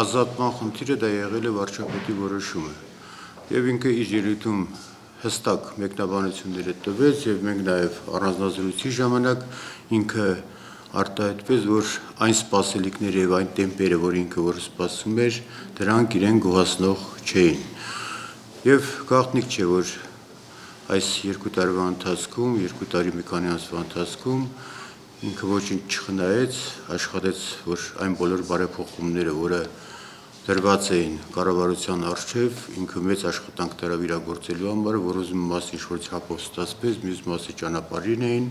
ազատման խնդիրը դա եղել է վարչապետի որոշումը եւ ինքը իր ելույթում հստակ մեկնաբանությունները տվեց եւ մենք նաեւ առանձնազրույցի ժամանակ ինքը արտահայտվեց, որ այն սպասելիքները եւ այն տեմպերը, որ ինքը որ սպասում էր, դրանք իրեն գոհացնող չէին։ Եվ գաղտնիք չէ, որ այս 2 տարվա ընթացքում, 2 տարի մի քանի ամսվա ընթացքում ինքը ոչինչ չխնայեց, աշխատեց, որ այն բոլոր բարեփոխումները, որը դրված էին կառավարության առջև, ինքը մեծ աշխատանք տարավ իրագործելու համար, որ ուզում մասը ինչ-որ չափով ստացվեց, մյուս մասը ճանապարհին էին,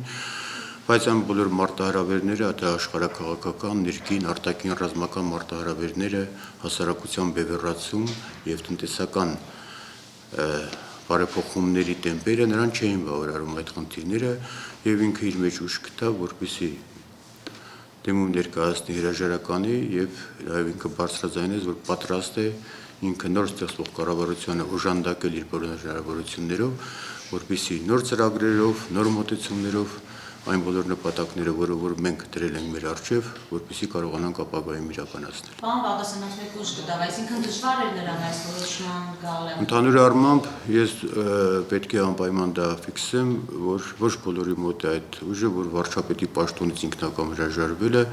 բայց այն բոլոր մարտահրավերները, դա աշխարհաքաղաքական, ներքին, արտաքին ռազմական մարտահրավերները, հասարակության բևեռացում եւ տնտեսական բարեփոխումների տեմպերը նրան չէին բավարարում այդ խնդիրները եւ ինքը իր մեջ ուժ գտավ, որպեսզի դեմում ներկայացնի հրաժարականի եւ ինքը բարձրաձայնեց, որ պատրաստ է ինքը նոր ստեղծվող կառավարությանը օժանդակել իր բոլոր հնարավորություններով, որպեսզի նոր ծրագրերով, նոր մոտեցումներով այն բոլոր նպատակները, որ մենք դրել ենք մեր առջև, որպեսզի կարողանանք ապագայում իրականացնել։ Պարոն Բաղդասարյան, ասում եք ուժ գտավ, այսինքն դժվար էր նրան այս որոշման գալը։ Ընդհանուր առմամբ ես պետք է անպայման դա ֆիքսեմ, որ ոչ բոլորի մոտ է այդ ուժը, որ վարչապետի պաշտոնից ինքնակամ հրաժարվելը,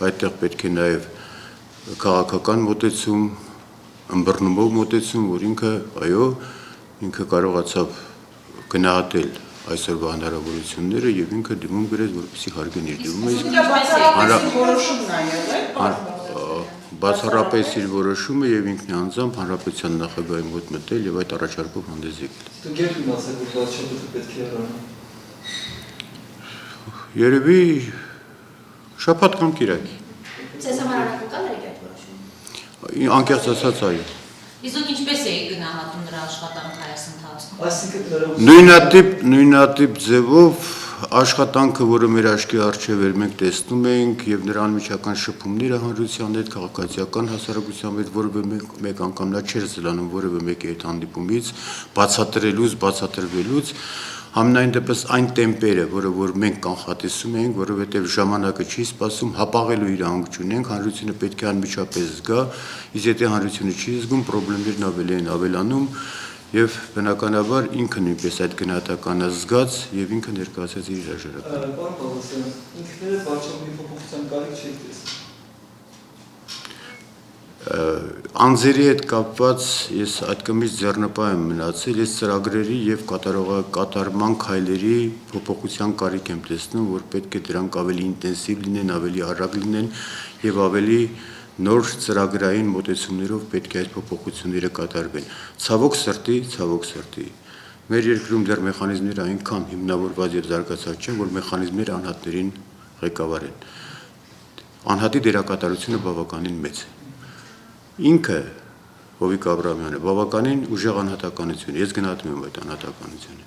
այդտեղ պետք է նաև քաղաքական մոտեցում, ըմբռնումով մոտեցում, որ ինքը կարողացավ գնահատել այսօրվա հնարավորությունները եւ ինքը դիմում գրեց, որպեսզի հարգեն իր բացառապես իր որոշումը եւ ինքն անձամբ հանրապետության նախագահի մոտ մտել եւ այդ առաջարկով հանդես եկել։ Դուք եք իմացել, որ վարչապետը պետք է հեռանա։ Երևի շաբաթ կամ կիրակի։ Ձեզ համար արագական էր այդ որոշումը։ Անկեղծ ասած, այո։ Իսկ դուք ինչպես եք գնահատում նրա աշխատանքը այս ընթացքում։ Այսինքն նույնատիպ ձևով աշխատանքը, որը մեր աչքի առջև էր, մենք տեսնում ենք եւ նրա անմիջական շփումները հանրության հետ, քաղաքացիական հասարակության հետ, որևէ մեկ անգամ նա չէր զլանում որևէ մեկի հետ հանդիպումից, բացատրվելուց, համենայն դեպս այն տեմպերը, որ մենք կանխատեսում ենք, որովհետեւ ժամանակը չի սպասում, հապաղելու իրավունք չունենք, հանրությունը պետք է անմիջապես զգա, իսկ եթե հանրությունը չի զգում, խնդիրներն ավելի են ավելանում եւ բնականաբար ինքը նույնպես այդ գնահատականը զգաց եւ ինքը ներկայացրեց իր հրաժարականը։ Պարոն Բաղդասարյան, ինքներդ վարչապետի փոփոխության կարիք չեք տեսնում։ Անձերի հետ կապված ես այդ կողմից ձեռնպահ եմ մնացել, ես ծրագրերի եւ կատարման քայլերի փոփոխության կարիք եմ տեսնում, որ պետք է դրանք ավելի ինտենսիվ լինեն, ավելի արագ լինեն եւ ավելի նոր ծրագրային մոտեցումներով պետք է այդ փոփոխությունները կատարվեն։ Ցավոք սրտի, մեր երկրում դեռ մեխանիզմները այնքան հիմնավորված եւ զարգացած չեն, որ մեխանիզմները անհատներին ղեկավարեն։ Անհատի դերակատարությունը բավականին մեծ է։ Ինքը Հովիկ Աբրահամյանը բավականին ուժեղ անհատականություն, ես գնահատում եմ այդ անհատականությունը։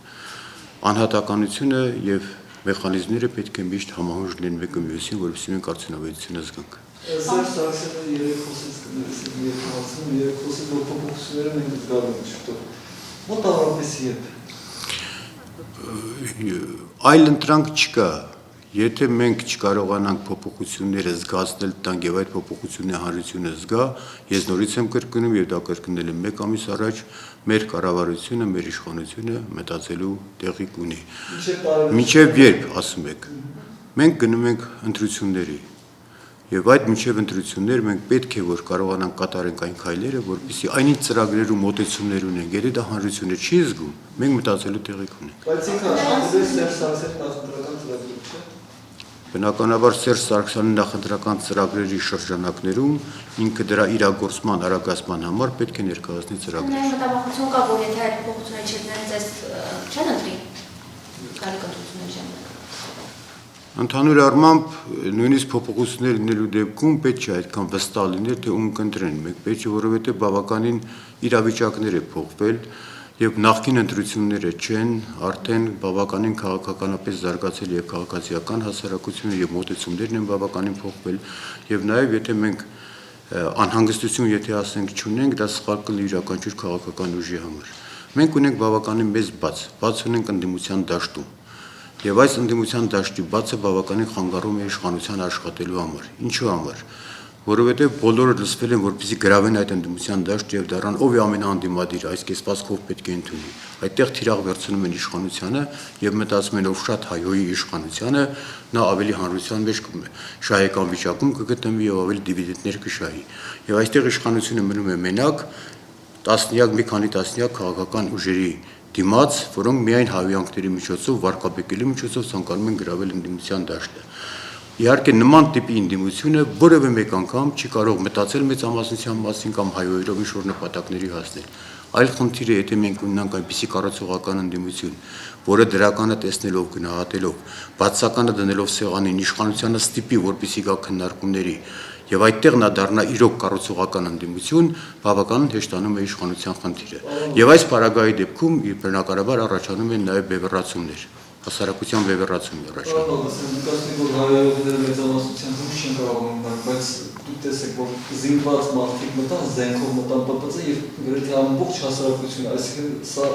Անհատականությունը եւ մեխանիզմները պետք է միշտ համահունչ լինեն մեկը մյուսին, որովհետեւ մենք արդյունավետությունը զգանք։ Սերժ Սարգսյանը երեք խոսեց կներեսել երեք խոսեց, որ փոփոխությունները մենք զգալու ենք շուտով։ Մոտավորապես երբ։ Այլ ընտրանք չկա։ Եթե մենք չկարողանանք փոփոխությունները զգացնել տանք եւ այդ փոփոխությունների հանրությունը զգա, ես նորից եմ կրկնում եւ դա կրկնել եմ 1 ամիս առաջ, մեր կառավարությունը, մեր իշխանությունը մտածելու տեղի կունի։ Մինչեւ երբ, ասում եք։ Մենք գնում ենք ընտրությունների։ Եվ այդ մինչև ընտրություններ մենք պետք է որ կարողանանք կատարենք այն քայլերը, որպեսզի այնինչ ծրագրեր ու մոտեցումներ ունենք, եթե դա հանրությունը չի զգում, մենք մտածելու տեղիք ունենք։ Բայց ինքը աշխատել է Սերժ Սարգսյանի նախընտրական ծրագրերում, չէ՞։ Բնականաբար Սերժ Սարգսյանի նախընտրական ծրագրերի շրջանակներում ինքը դրա իրագործման արագացման համար պետք է ներկայացնի ծրագրեր։ Միայն մտավախություն կա, որ եթե այդ փոփոխությունները չլինեն, ձեզ չեն ընտրի կարիքընտրությունների ժամանակ։ Ընդհանուր առմամբ նույնիսկ փոփոխություններ լինելու դեպքում պետք չէ այդքան վստահ լինել, թե ում կընտրեն։ Մենք պետք է, որովհետև բավականին իրավիճակներ է փոխվել եւ նախկին ընտրությունները չեն, արդեն բավականին քաղաքականապես զարգացել եւ քաղաքացիական հասարակությունը եւ մոտեցումներն են բավականին փոխվել եւ նաեւ եթե մենք անհանգստություն եթե ասենք չունենք, դա սխալ կլինի յուրաքանչյուր քաղաքական ուժի համար։ Մենք ունենք բավականին մեծ բաց ունենք ընդդիմության դաշտում։ Եվ այս ընդդիմության դաշտի բացը բավականին խանգարում է իշխանության աշխատելու համար։ Ինչու համար։ որովհետև բոլորը լսվել են, որպեսզի գրավեն այդ ընդդիմության դաշտը եւ դառան ով է ամենաանդիմադիրը, այս կեսվածքով պետք է ընդունի։ Այդտեղ թիրախ վերցնում են իշխանությանը եւ մտածում են ով շատ հայոյի իշխանությանը, նա ավելի հանրության մեջ շահեկան վիճակում կգտնվի եւ ավելի դիվիդենտներ կշահի։ Եվ այստեղ իշխանությունը մնում է մենակ մի քանի տասնյակ քաղաքական ուժերի դիմաց, որոնք միայն հավյանքների միջոցով, վարկաբեկելի միջոցով ցանկանում են գրավել ընդդիմության դաշտը։ Իհարկե նման տիպի ընդդիմությունը որևէ մեկ անգամ չի կարող մտածել մեծամասնության մասին կամ հայոյերով ինչ-որ նպատակների հասնել։ Այլ խնդիրը, եթե մենք ունենանք այնպիսի կառուցողական ընդդիմություն, որը դրականը տեսնելով, գնահատելով, բացականը դնելով սեղանին, իշխանությանը ստիպի, որպեսզի գա քննարկումների, եւ այդտեղ նա դառնա իրոք կառուցողական ընդդիմություն, բավականին հեշտանում է իշխանության խնդիրը։ Եվ այս պարագայի դեպքում բնականաբար առաջանում են նաեւ բևեռացումներ, հասարակության բևեռացում առաջանում։ Նկատի որ հայերենները մեծամասնության դուրս չեն կարող մնալ, բայց դուք տեսեք, որ զինված մարդիկ մտան, զենքով մտան ՊՊՑ եւ գրեթե ամբողջ հասարակությունը, այսինքն սա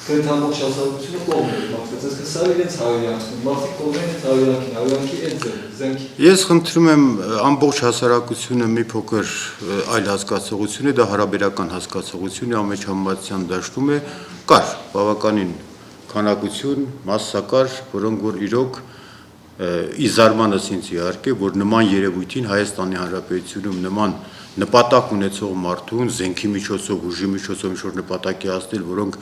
գրեթե ամբողջ հասարակությունը կողմ է մտածել, այսինքն սա իրենց հայերենացում, մարդիկ կողմ են հայերենի այդ զենքի։ Ես խնդրում եմ ամբողջ հասարակությունը մի փոքր այլ հասկացողություն է, դա հարաբերական հասկացողություն է, ամեջամտության դաշտում է, կար բավականին քանակություն, massակար, որոնք որ իրոք ի զարմանս ինձ իհարկե, որ նման երևույթին Հայաստանի Հանրապետությունում նման նպատակ ունեցող մարդուն զենքի միջոցով, ուժի միջոցով ինչ-որ նպատակի հասնել, որոնք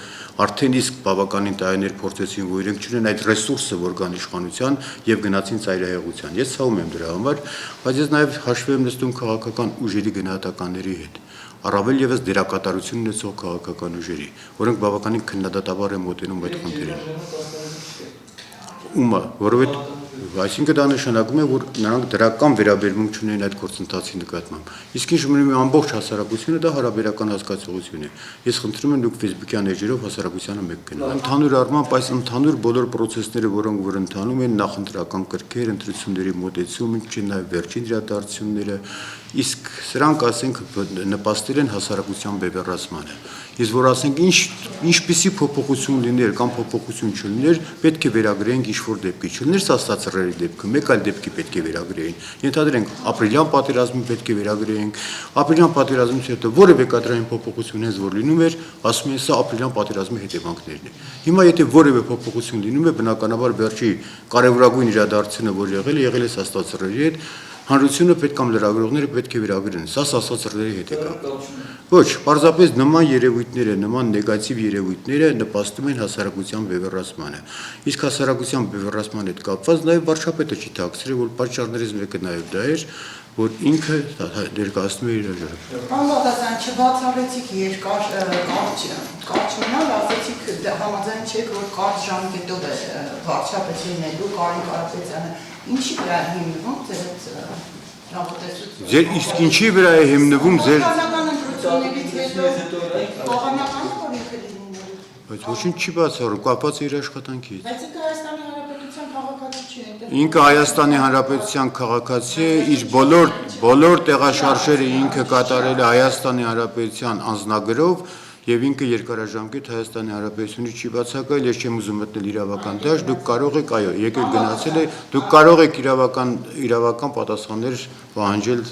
արդեն իսկ բավականին տարիներ փորձեցին, որ իրենք չունեն այդ ռեսուրսը, որ կան իշխանության եւ գնացին ծայրահեղության։ Ես ցավում եմ դրա համար, բայց ես նաեւ հաշվի եմ նստում քաղաքական ուժերի գնահատականների հետ, առավել եւս դերակատարություն ունեցող քաղաքական ուժերի, որոնք բավականին քննադատաբար են մոտենում այդ խնդրին։ Ումա, որովհետեւ այսինքն դա նշանակում է, որ նրանք դրական վերաբերմունք չունեն այդ գործընթացի նկատմամբ։ Իսկ ինչ մնում է ամբողջ հասարակությունը, դա հարաբերական հասկացողություն է։ Ես խնդրում եմ դուք Facebook-յան էջերով հասարակությանը մեկ գնալ։ Ընդհանուր առմամբ այս ընդհանուր բոլոր process-ները, որոնք որ ընթանում են, նախընտրական կրքեր, ընտրությունների մոտեցում, ինչի նաև վերջին իրադարձությունները, իսկ սրանք ասենք նպաստել են հասարակության բևեռացմանը։ Իսկ որ ասենք ինչպիսի փոփոխություն լիներ կամ փոփոխություն չլիներ, պետք է վերագրենք ինչ-որ դեպքի, չլիներ սաստացրերի դեպքը, մեկ այլ դեպքի պետք է վերագրեին։ Ենթադրենք ապրիլյան պատերազմին պետք է վերագրեինք, ապրիլյան պատերազմից հետո որևէ կադրային փոփոխություն հենց որ լինում էր, ասում են սա ապրիլյան պատերազմի հետևանքներն է։ Հիմա եթե որևէ փոփոխություն լինում է, բնականաբար վերջի կարևորագույն իրադարձությունը, որ եղել է սաստացրերի հետ, հանրությունը պետք կամ լրագրողները պետք է վերագրեն, սա սաստացրերի հետ է կապ։ Ոչ, պարզապես նման երևույթները, նման նեգատիվ երևույթները նպաստում են հասարակության բևեռացմանը։ Իսկ հասարակության բևեռացման հետ կապված նաև վարչապետը չի թաքցրել, որ պատճառներից մեկը նաև դա էր, որ ինքը ներկայացնում է իր հաջողությունը։ Պարոն Բաղդասարյան, չբացառեցիք երկար կարճանալ, ասեցիք համաձայն չեք, որ կարճ ժամկետով է վարչապետ լինելու Կարեն Կարապետյանը։ Ինչի վրա է հիմնվում ձեր նախատեսությունը։ Ձեր իսկ ինչի վրա է հիմնվում ձեր ընտրություններից հետո փոխանականը որ ինքը լինելու։ Բայց ոչինչ չի բացառում, կապված է իր աշխատանքից։ Բայց ինքը Հայաստանի Հանրապետության քաղաքացի չէ։ Ինքը Հայաստանի Հանրապետության քաղաքացի է, իր բոլոր տեղաշարժերը ինքը կատարել է Հայաստանի Հանրապետության անձնագրով եւ ինքը երկարաժամկետ Հայաստանի Հանրապետությունից չի բացակայել, ես չեմ ուզում մտնել իրավական դաշտ, դուք կարող եք, այո, եկել գնացել եք, դուք կարող եք իրավական պատասխաններ պահանջել։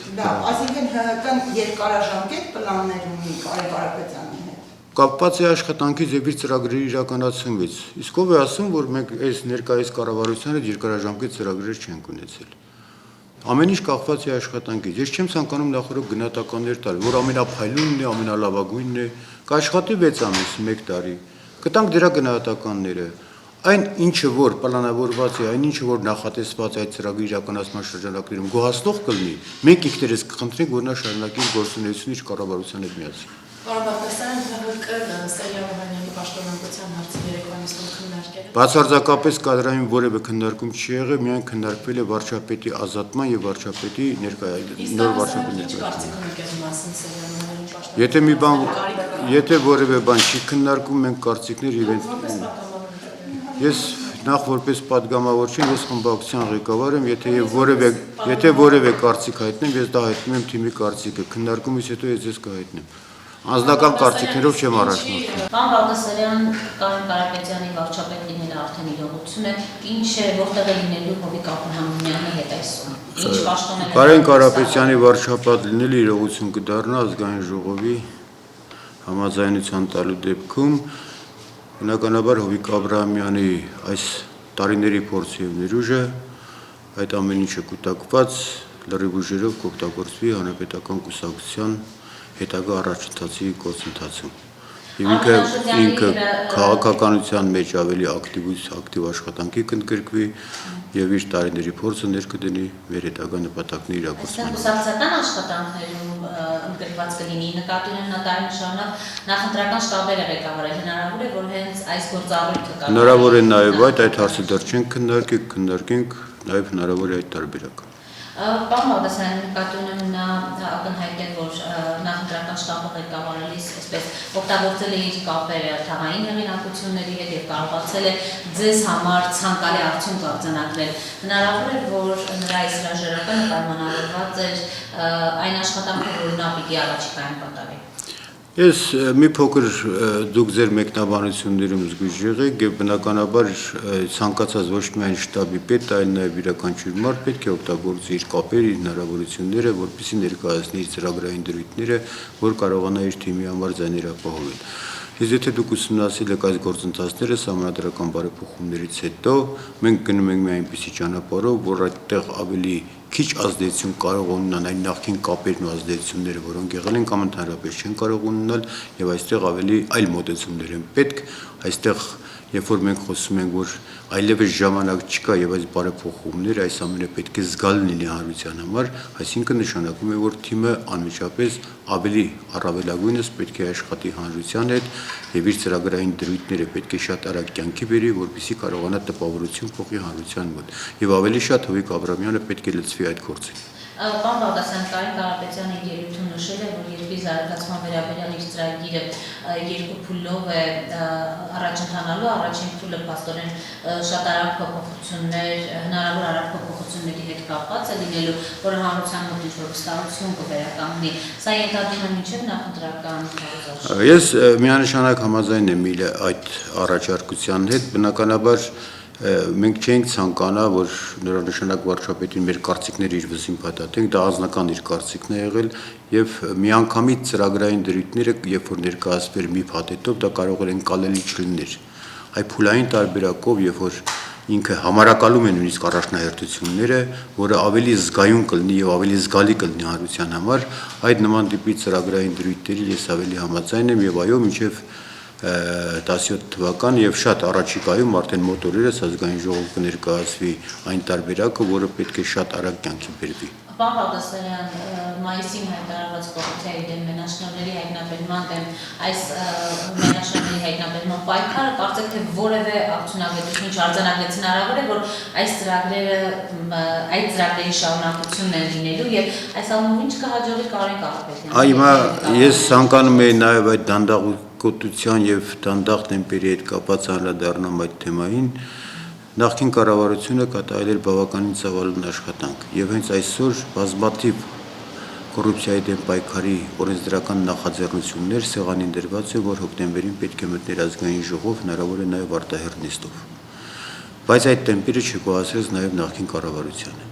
Այսինքն ՀՀԿ-ն երկարաժամկետ պլաններ ունի Կարեն Կարապետյանի հետ։ Կապված է աշխատանքից եւ իր ծրագրերի իրականացումից։ Իսկ ով է ասում, որ մենք այս ներկայիս կառավարությանը երկարաժամկետ ծրագրեր չենք ունեցել։ Ամեն ինչ կախված է աշխատանքից։ Ես չեմ ցանկանում նախորդ գնահատականներ տալ, որ ամենափայլունն է, ամենալավագույնն է, կաշխատի 6 ամիս, 1 տարի։ Կտանք դրա գնահատականները։ Այն ինչը որ պլանավորված է, այն ինչը որ նախատեսված է այդ ծրագրի իրականացման շրջանակներում գոհացնող կլինի, մենք ինքներս կխնդրենք, որ նա շարունակի գործունեությունը իր կառավարության հետ միասին։ Պարոն Բաղդասարյան, ՀՀԿ-ն Սերժ Օհանյանի պաշտոնանկության հարցը երեկոյան նստում քննարկել է։ Բացարձակապես կադրային որևէ քննարկում չի եղել, միայն քննարկվել է վարչապետի ազատման եւ վարչապետի նոր վարչապետի ներկայացումը։ Եթե որևէ բան չի քննարկում, մենք կարծիքներ իրենք։ Ես նախ որպես պատգամավոր չեմ, ես խմբակցության ղեկավար եմ, եթե որևէ կարծիք հայտնեմ, ես դա հայտնում եմ թիմի կարծիքը, քննարկումից հետո ես ձեզ կհայտնեմ։ Անձնական կարծիքներով չեմ առաջնորդում։ Պարոն Բաղդասարյան, Կարեն Կարապետյանի վարչապետ լինելը արդեն իրողություն է, ինչ է որտեղ է լինելու Հովիկ Աբրահամյանի հետ այսօր։ Ինչ պաշտոնել է։ Կարեն Կարապետյանի վարչապետ լինելը իրողություն կդառնա ազգային ժողովի համաձայնության տալու դեպքում, բնականաբար Հովիկ Աբրահամյանի այս տարիների փորձ եւ ներուժը այդ ամեն ինչը կուտակված լրիվ ուժերով կօգտագործվի հանրապետական կուսակցության հետագա առաջընթացի գործընթացում։ Եվ ինքը քաղաքականության մեջ ավելի ակտիվ աշխատանքի կընդգրկվի եւ իր տարիների փորձը ներկդնի մեր հետագա նպատակների իրագործմանը։ Կուսակցական աշխատանքներում ընդգրկված կլինի նկատի ունեմ նա տարին շարունակ նախընտրական շտաբերը ղեկավարել, հնարավոր է որ հենց այս գործառույթը կա։ Հնարավոր է նաեւ այդ հարցը դեռ չենք քննարկենք նաեւ հնարավոր է այդ տարբերակը։ Պարոն Բաղդասարյան, նկատի ունեմ նա ակնհայտ է, որ նախընտրական շտաբը ղեկավարելիս այսպես օգտագործել է իր կապերը թաղային հեղինակությունների հետ եւ կարողացել է ձեզ համար ցանկալի արդյունք արձանագրել։ Հնարավոր է, որ նրա այս հրաժարականը պայմանավորված էր այն աշխատանքով, որ նա պիտի առաջիկայում կատարի։ Ես մի փոքր դուք ձեր մեկնաբանություններում զգույշ եղեք եւ բնականաբար ցանկացած ոչ միայն շտաբի պետ, այլ նաեւ յուրաքանչյուր մարդ պետք է օգտագործի իր կապերը, իր հնարավորությունները, որպեսզի ներկայացնի իր ծրագրային դրույթները, որ կարողանա իր թիմի համար ձայներ ապահովել։ Իսկ եթե դուք ուսումնասիրել եք այս գործընթացները սահմանադրական բարեփոխումներից հետո, մենք գնում ենք մի այնպիսի ճանապարհով, որ այդտեղ ավելի քիչ ազդեցություն կարող ունենան այն նախկին կապերն ու ազդեցությունները, որոնք եղել են կամ ընդհանրապես չեն կարող ունենալ, եւ այստեղ ավելի այլ մոտեցումներ են պետք, այստեղ երբ որ մենք խոսում ենք, որ այլևս ժամանակ չկա եւ այս բարեփոխումները այս ամենը պետք է զգալ լինի հանրության համար, այսինքն նշանակում է, որ թիմը անմիջապես ավելի առավելագույնս պետք է աշխատի հանրության հետ եւ իր ծրագրային դրույթները պետք է շատ արագ կյանքի բերի, որպեսզի կարողանա տպավորություն փոխի հանրության մոտ եւ ավելի շատ Հովիկ Աբրահամյանը պետք է լծվի այդ գործին։ Պարոն Բաղդասարյան, Կարեն Կարապետյանը իր ելույթում նշել է, որ երկրի զարգացման վերաբերյալ իր ծրագիրը երկու փուլով է առաջ ընթանալու, առաջին փուլը փաստորեն շատ արագ փոփոխություններ, հնարավոր արագ փոփոխությունների հետ կապված է լինելու, որը հանրության մոտ ինչ-որ վստահություն կվերականգնի։ Սա ենթադրում է մինչև նախընտրական քարոզարշավ։ Ես միանշանակ համաձայն եմ այդ առաջարկության հետ, բնականաբար մենք չենք ցանկանա, որ նորանշանակ վարչապետին մեր կարծիքները իր վզին փաթաթենք, դա անձնական իր կարծիքն է եղել եւ միանգամից ծրագրային դրույթները, երբ որ ներկայացվեր մի փաթեթով, դա կարող էր ընկալելի չլիներ։ Այ փուլային տարբերակով, երբ որ ինքը համարակալում է նույնիսկ առաջնահերթությունները, որը ավելի զգայուն կլինի եւ ավելի զգալի կլինի հանրության համար, այդ նման տիպի ծրագրային դրույթների ես ավելի համաձայն եմ եւ այո, մինչեւ 17 թվական եւ շատ առաջիկայում արդեն մոտ օրերս ազգային ժողով կներկայացվի այն տարբերակը, որը պետք է շատ արագ կյանքի բերվի։ Պարոն Բաղդասարյան, մայիսին հայտարարված կոռուպցիայի դեմ մենաշնորհների հայտնաբերման դեմ այս մենաշնորհների հայտնաբերման պայքարը կարծեք թե որևէ արդյունավետություն չարձանագրեց, հնարավոր է որ այս ծրագրերի շարունակությունն են լինելու եւ այս ամենը ինչ կհաջողի Կարեն Կարապետյանին։ Հիմա ես ցանկանում եմ նաեւ այդ դանդաղության եւ դանդաղ տեմպերի հետ կապված անդրադառնամ այդ թեմային։ Նախկին կառավարությունը կատարել էր բավականին ծավալուն աշխատանք եւ հենց այսօր բազմաթիվ կոռուպցիայի դեմ պայքարի օրենսդրական նախաձեռնություններ սեղանին դրված է, որ հոկտեմբերին պետք է մտներ ազգային ժողով, հնարավոր է նաեւ արտահերթ նիստով։ Բայց այդ տեմպերը չկոհացրեց նաեւ նախկին կառավարությանը։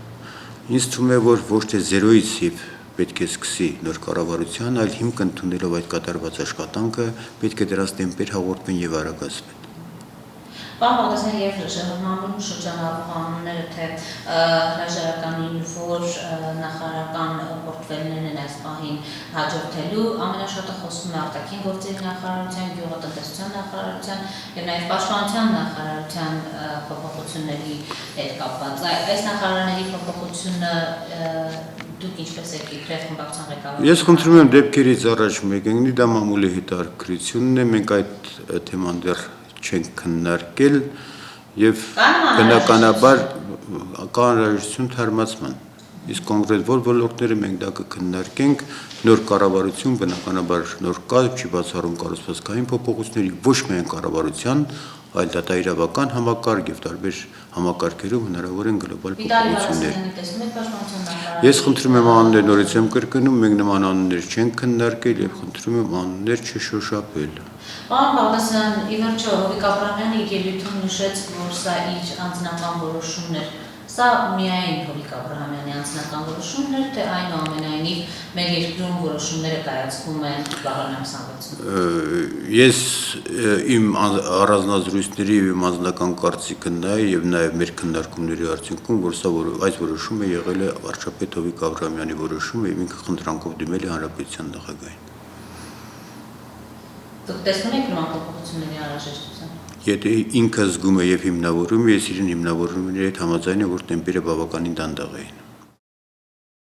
Ինձ թվում է, որ ոչ թե զերոյից եւ պետք է սկսի նոր կառավարության, այլ հիմք ընդունելով այդ կատարված աշխատանքը, պետք է դրանց տեմպեր հաղորդվեն եւ արագացվեն։ Պարոն Բաղդասարյան, եւ մամուլում շրջանառվող անունները, թե հրաժարականին որ նախարարական պորտֆելներն են այս պահին հաջորդելու, ամենաշատը խոսվում է արտաքին գործերի նախարարության, գյուղատնտեսության նախարարության եւ նաեւ պաշտպանության նախարարության փոփոխությունների հետ կապված։ Այս նախարարների փոփոխությունը դուք ինչպես եք իբրև խմբակցության ղեկավար։ Ես խնդրում եմ դեպքերից առաջ մեկնի, դա մամուլի հետաքրքրությունն է, մենք այդ թեման դեռ չենք քննարկել եւ բնականաբար կա անհրաժեշտություն թարմացման։ իսկ կոնկրետ որ ոլորտները մենք դա կքննարկենք, նոր կառավարություն բնականաբար նոր կարգ չի բացառում կառուցվածքային փոփոխությունների ոչ միայն կառավարության, այլ դատաիրավական համակարգ եւ տարբեր համակարգերում հնարավոր են գլոբալ փոփոխություններ։ Ես խնդրում եմ անուններ նորից եմ կրկնում, մենք նման անուններ չենք քննարկել եւ խնդրում եմ անուններ չշոշափել։ Պարոն Բաղդասարյան, ի վերջո Հովիկ Աբրահամյանը իր ելույթում նշեց, որ սա իր անձնական որոշումն էր։ Սա միայն Հովիկ Աբրահամյանի անձնական որոշումն էր, թե այնուամենայնիվ մեր երկրում որոշումները կայացվում են Վաղրամ Սամվելցուն։ Ես իմ առանձնազրույցների եւ իմ անձնական կարծիքը նա եւ նաեւ մեր քննարկումների արդյունքում, որ սա այս որոշումը եղել է վարչապետ Հովիկ Աբրահամյանի որոշումը եւ ինքը խնդրանքով դիմել է հանրապետության նախագահին։ Դուք տեսնում եք նման փոփոխությունների անհրաժեշտություն։ Եթե ինքը զգում է եւ հիմնավորում, ես իրեն հիմնավորումների հետ համաձայն եմ, որ տեմպերը բավականին դանդաղ էին։